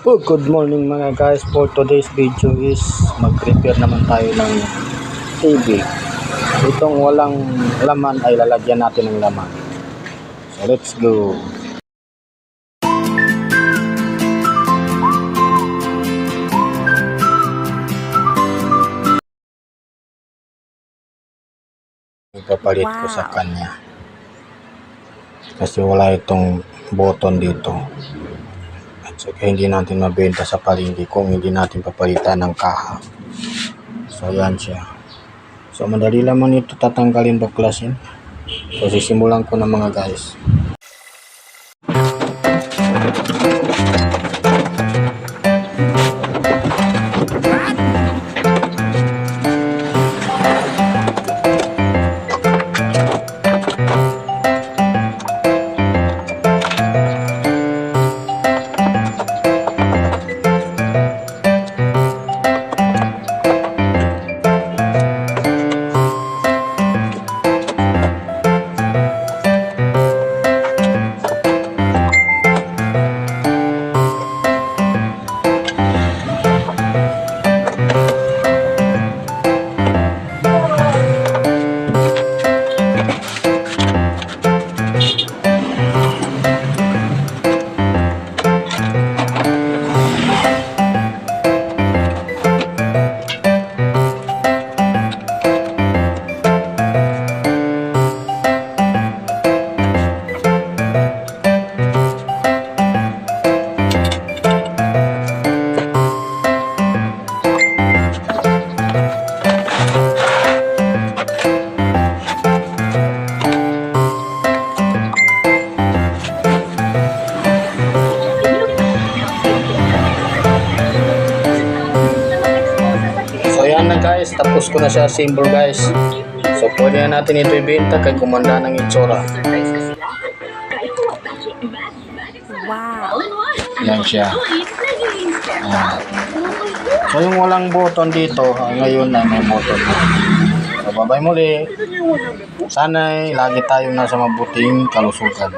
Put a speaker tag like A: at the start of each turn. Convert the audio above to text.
A: Oh, good morning mga guys. For today's video is mag-prepare naman tayo ng TV. Itong walang laman ay lalagyan natin ng laman. So let's go. Ipapalit ko sa kanya. Kasi wala itong button dito. So, hindi natin mabenta sa palengke kung hindi natin papalitan ng kaha. So, yan siya. So, madali lamang ito tatanggalin, baklasin. So, sisimulan ko na mga guys. Guys, tapos ko na siya symbol guys. So pwede na natin ito ibenta kay gumanda ng itsura.
B: Wow.
A: Yan siya. Ayan. So yung walang button dito, ngayon na may button. So bye-bye muli. Sana'y lagi tayong nasa mabuting kalusugan.